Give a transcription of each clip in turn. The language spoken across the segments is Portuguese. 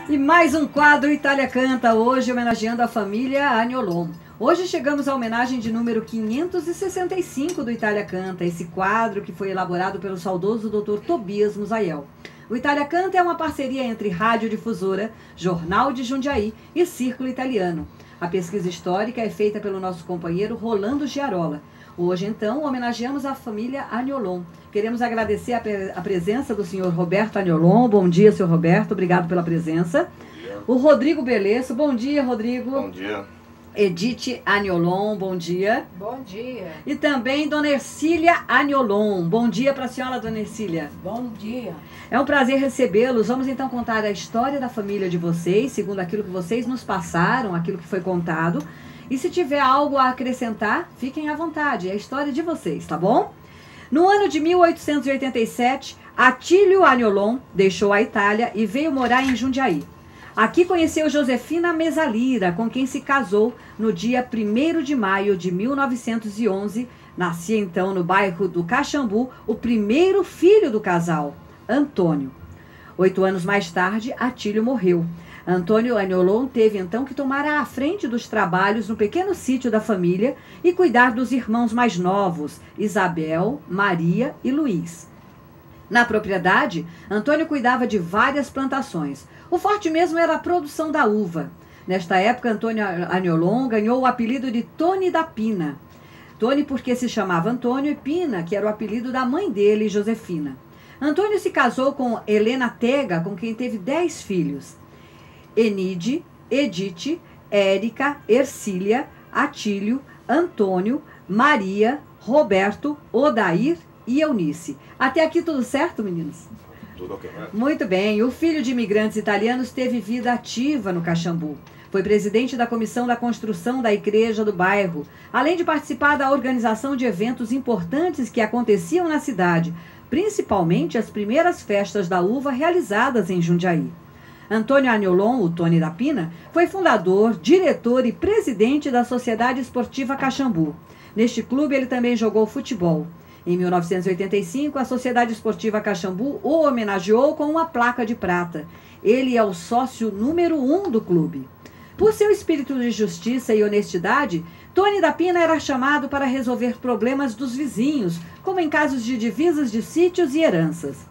E mais um quadro Itália Canta, hoje homenageando a família Agnolon. Hoje chegamos à homenagem de número 565 do Itália Canta, esse quadro que foi elaborado pelo saudoso Dr. Tobias Musael. O Itália Canta é uma parceria entre Rádio Difusora, Jornal de Jundiaí e Círculo Italiano. A pesquisa histórica é feita pelo nosso companheiro Rolando Giarola. Hoje, então, homenageamos a família Agnolon. Queremos agradecer a presença do senhor Roberto Agnolon. Bom dia, senhor Roberto. Obrigado pela presença. O Rodrigo Belesso. Bom dia, Rodrigo. Bom dia. Edith Agnolon. Bom dia. Bom dia. E também Dona Ercília Agnolon. Bom dia para a senhora, Dona Ercília. Bom dia. É um prazer recebê-los. Vamos então contar a história da família de vocês, segundo aquilo que vocês nos passaram, aquilo que foi contado. E se tiver algo a acrescentar, fiquem à vontade. É a história de vocês, tá bom? No ano de 1887, Attilio Agnolon deixou a Itália e veio morar em Jundiaí. Aqui conheceu Josefina Mesalira, com quem se casou no dia 1º de maio de 1911. Nascia então no bairro do Caxambu o primeiro filho do casal, Antônio. 8 anos mais tarde, Attilio morreu. Antônio Agnolon teve então que tomar a frente dos trabalhos no pequeno sítio da família e cuidar dos irmãos mais novos, Isabel, Maria e Luiz. Na propriedade, Antônio cuidava de várias plantações. O forte mesmo era a produção da uva. Nesta época, Antônio Agnolon ganhou o apelido de Tony da Pina. Tony porque se chamava Antônio e Pina, que era o apelido da mãe dele, Josefina. Antônio se casou com Helena Tega, com quem teve 10 filhos. Enide, Edith, Érica, Ercília, Attílio, Antônio, Maria, Roberto, Odair e Eunice. Até aqui tudo certo, meninos? Tudo ok, né? Muito bem. O filho de imigrantes italianos teve vida ativa no Caxambu. Foi presidente da comissão da construção da igreja do bairro, além de participar da organização de eventos importantes que aconteciam na cidade, principalmente as primeiras festas da uva realizadas em Jundiaí. Antônio Agnolon, o Tony da Pina, foi fundador, diretor e presidente da Sociedade Esportiva Caxambu. Neste clube ele também jogou futebol. Em 1985, a Sociedade Esportiva Caxambu o homenageou com uma placa de prata. Ele é o sócio número 1 do clube. Por seu espírito de justiça e honestidade, Tony da Pina era chamado para resolver problemas dos vizinhos, como em casos de divisas de sítios e heranças.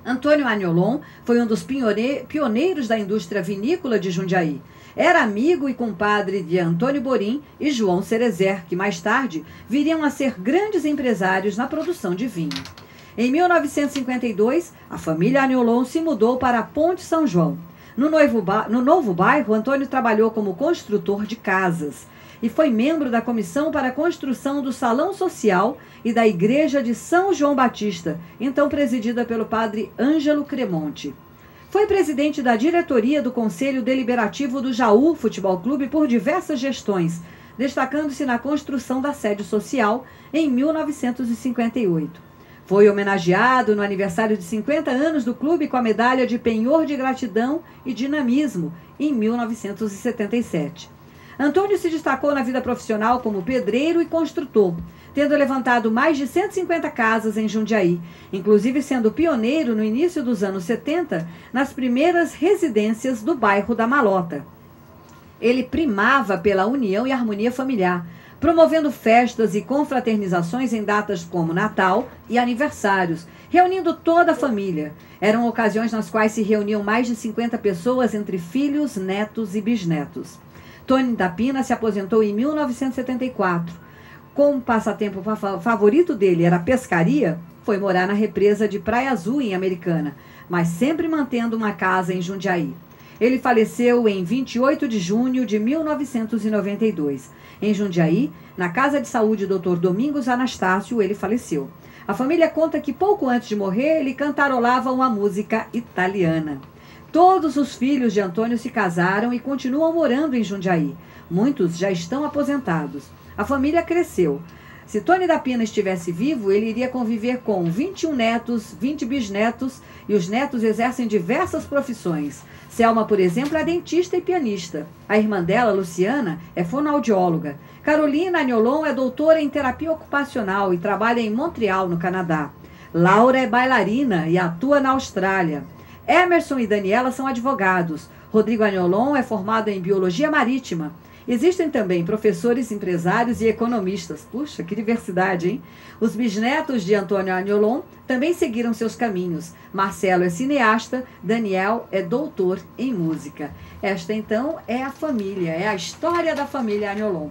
Antônio Agnolon foi um dos pioneiros da indústria vinícola de Jundiaí. Era amigo e compadre de Antônio Borim e João Cerezer, que mais tarde viriam a ser grandes empresários na produção de vinho. Em 1952, a família Agnolon se mudou para a Ponte São João. No novo bairro, Antônio trabalhou como construtor de casas e foi membro da comissão para a construção do Salão Social e da Igreja de São João Batista, então presidida pelo padre Ângelo Cremonte. Foi presidente da diretoria do Conselho Deliberativo do Jaú Futebol Clube por diversas gestões, destacando-se na construção da sede social em 1958. Foi homenageado no aniversário de 50 anos do clube com a medalha de penhor de gratidão e dinamismo em 1977. Antônio se destacou na vida profissional como pedreiro e construtor, tendo levantado mais de 150 casas em Jundiaí, inclusive sendo pioneiro no início dos anos 70 nas primeiras residências do bairro da Malota. Ele primava pela união e harmonia familiar, promovendo festas e confraternizações em datas como Natal e aniversários, reunindo toda a família. Eram ocasiões nas quais se reuniam mais de 50 pessoas entre filhos, netos e bisnetos. Tony da Pina se aposentou em 1974. Como o passatempo favorito dele era a pescaria, foi morar na represa de Praia Azul, em Americana, mas sempre mantendo uma casa em Jundiaí. Ele faleceu em 28 de junho de 1992. Em Jundiaí, na Casa de Saúde Dr. Domingos Anastácio, ele faleceu. A família conta que pouco antes de morrer, ele cantarolava uma música italiana. Todos os filhos de Antônio se casaram e continuam morando em Jundiaí. Muitos já estão aposentados. A família cresceu. Se Tony da Pina estivesse vivo, ele iria conviver com 21 netos, 20 bisnetos, e os netos exercem diversas profissões. Selma, por exemplo, é dentista e pianista. A irmã dela, Luciana, é fonoaudióloga. Carolina Agnolon é doutora em terapia ocupacional e trabalha em Montreal, no Canadá. Laura é bailarina e atua na Austrália. Emerson e Daniela são advogados. Rodrigo Agnolon é formado em Biologia Marítima. Existem também professores, empresários e economistas. Puxa, que diversidade, hein? Os bisnetos de Antônio Agnolon também seguiram seus caminhos. Marcelo é cineasta, Daniel é doutor em música. Esta, então, é a família, é a história da família Agnolon.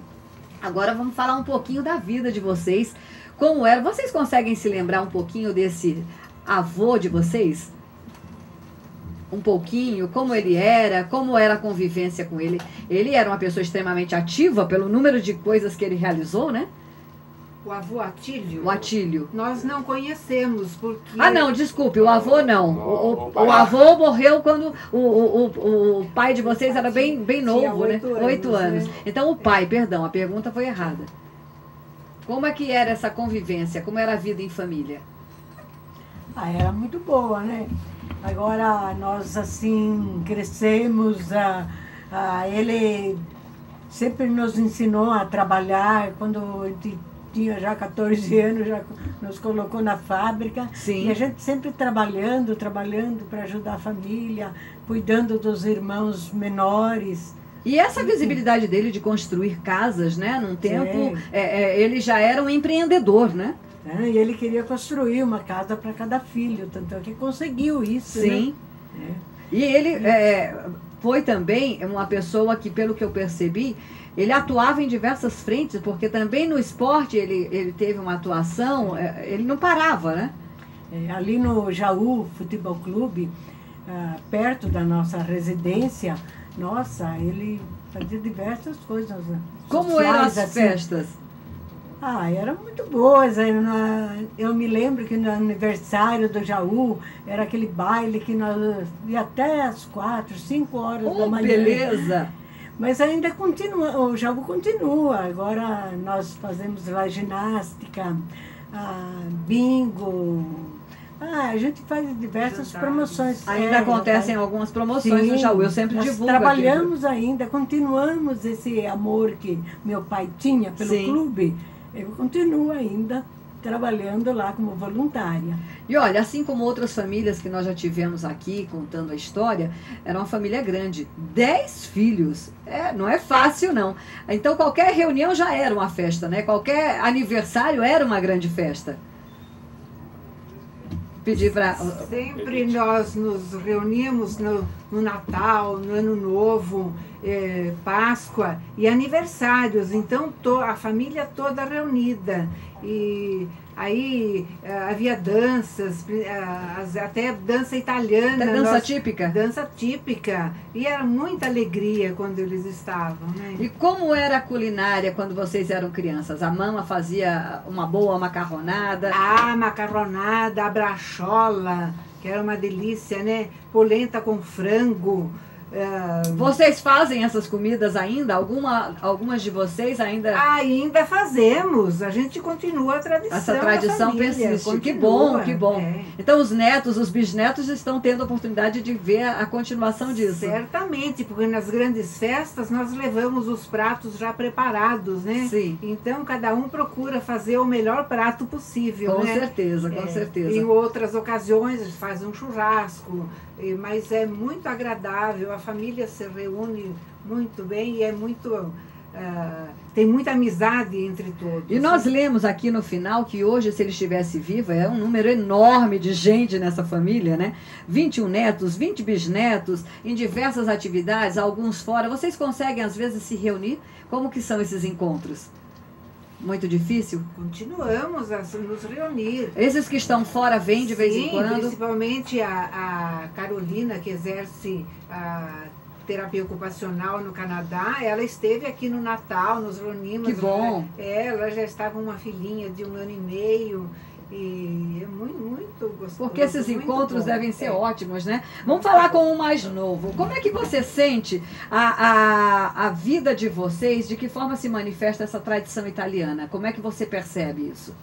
Agora vamos falar um pouquinho da vida de vocês. Como era? Vocês conseguem se lembrar um pouquinho desse avô de vocês? Um pouquinho, como ele era, como era a convivência com ele. Ele era uma pessoa extremamente ativa pelo número de coisas que ele realizou, né? O avô Atílio? O Atílio. Nós não conhecemos, porque... Ah, não, desculpe, o avô não. O avô morreu quando o pai de vocês era bem novo, né? 8 anos. Né? Então, o pai, perdão, a pergunta foi errada. Como é que era essa convivência? Como era a vida em família? Ah, era muito boa, né? Agora nós assim crescemos, ele sempre nos ensinou a trabalhar. Quando ele tinha já 14 anos, já nos colocou na fábrica. Sim. E a gente sempre trabalhando para ajudar a família, cuidando dos irmãos menores. E essa visibilidade dele de construir casas, né? Num tempo, ele já era um empreendedor, né? E ele queria construir uma casa para cada filho, tanto é que conseguiu isso. Sim. Né? E ele foi também uma pessoa que, pelo que eu percebi, ele atuava em diversas frentes, porque também no esporte ele teve uma atuação, ele não parava, né? Ali no Jaú Futebol Clube, perto da nossa residência, nossa, ele fazia diversas coisas. Como eram as festas? Eram muito boas. Eu me lembro que no aniversário do Jaú era aquele baile que nós ia até às 4, 5 horas da manhã. Beleza! Mas ainda continua, o Jaú continua. Agora nós fazemos lá ginástica, bingo. A gente faz diversas promoções. Ainda acontecem algumas promoções no Jaú, eu sempre divulgo. Nós trabalhamos ainda, continuamos esse amor que meu pai tinha pelo clube. Eu continuo ainda trabalhando lá como voluntária. E olha, assim como outras famílias que nós já tivemos aqui, contando a história, era uma família grande. 10 filhos. Não é fácil, não. Então, qualquer reunião já era uma festa, né? Qualquer aniversário era uma grande festa. Pedir para... Sempre nós nos reuníamos no Natal, no Ano Novo, Páscoa e aniversários. Então, a família toda reunida. E aí havia danças, até dança italiana. Até dança típica? Dança típica. E era muita alegria quando eles estavam, né? E como era a culinária quando vocês eram crianças? A mama fazia uma boa macarronada? Macarronada, a brachola, que era uma delícia, né? Polenta com frango. Vocês fazem essas comidas ainda? Algumas de vocês ainda... Ainda fazemos. A gente continua a tradição. Essa tradição persiste. Continua. Que bom, que bom. Então os netos, os bisnetos estão tendo a oportunidade de ver a continuação disso. Certamente, porque nas grandes festas nós levamos os pratos já preparados, né? Sim. Então cada um procura fazer o melhor prato possível, com né? certeza, com certeza. Em outras ocasiões faz um churrasco, mas é muito agradável, a família se reúne muito bem e é muito... tem muita amizade entre todos. E nós lemos aqui no final que hoje, se ele estivesse vivo, é um número enorme de gente nessa família, né? 21 netos, 20 bisnetos, em diversas atividades, alguns fora. Vocês conseguem, às vezes, se reunir? Como que são esses encontros? Muito difícil? Continuamos a nos reunir. Esses que estão fora vêm de vez em quando? Principalmente a Carolina, que exerce a terapia ocupacional no Canadá. Ela esteve aqui no Natal, nos reunimos. Que bom! Ela já estava uma filhinha de 1 ano e meio. E é muito gostoso. Porque esses encontros devem ser ótimos, né? Vamos falar com o mais novo. Como é que você sente a vida de vocês? De que forma se manifesta essa tradição italiana? Como é que você percebe isso?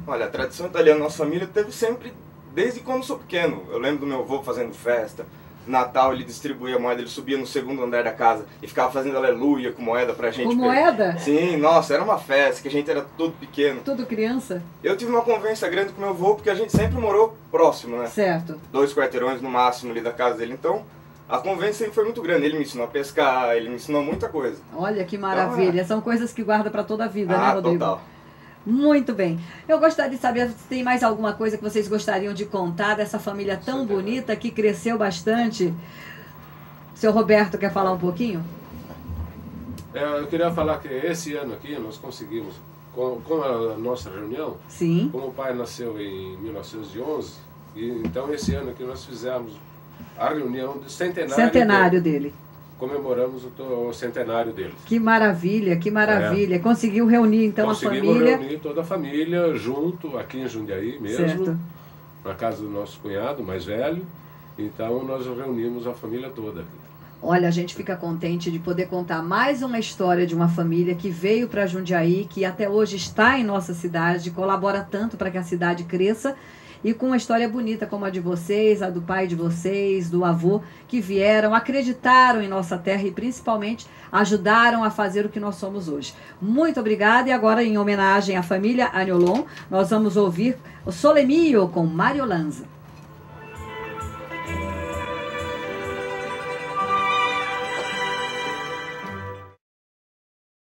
Olha, a tradição italiana na nossa família teve sempre, desde quando sou pequeno. Eu lembro do meu avô fazendo festa, Natal ele distribuía moeda, ele subia no segundo andar da casa e ficava fazendo aleluia com moeda pra gente. Com moeda? Sim, nossa, era uma festa, que a gente era tudo pequeno. Tudo criança? Eu tive uma convivência grande com meu avô, porque a gente sempre morou próximo, né? Certo. 2 quarteirões no máximo ali da casa dele, então a convivência sempre foi muito grande. Ele me ensinou a pescar, ele me ensinou muita coisa. Olha que maravilha, Então, são coisas que guarda para toda a vida, né, Rodrigo? Total. Muito bem. Eu gostaria de saber se tem mais alguma coisa que vocês gostariam de contar dessa família tão bonita que cresceu bastante. O seu Roberto quer falar um pouquinho? Eu queria falar que esse ano aqui nós conseguimos, com a nossa reunião, Sim. como o pai nasceu em 1911, e então esse ano aqui nós fizemos a reunião do centenário dele. Comemoramos o centenário dele. Que maravilha, que maravilha. Conseguiu reunir então a família. Conseguimos reunir toda a família junto aqui em Jundiaí mesmo, certo, na casa do nosso cunhado mais velho. Então nós reunimos a família toda aqui. Olha, a gente fica contente de poder contar mais uma história de uma família que veio para Jundiaí, que até hoje está em nossa cidade, colabora tanto para que a cidade cresça. E com uma história bonita como a de vocês, a do pai de vocês, do avô, que vieram, acreditaram em nossa terra e principalmente ajudaram a fazer o que nós somos hoje. Muito obrigada. E agora, em homenagem à família Agnolon, nós vamos ouvir o Solemio com Mário Lanza.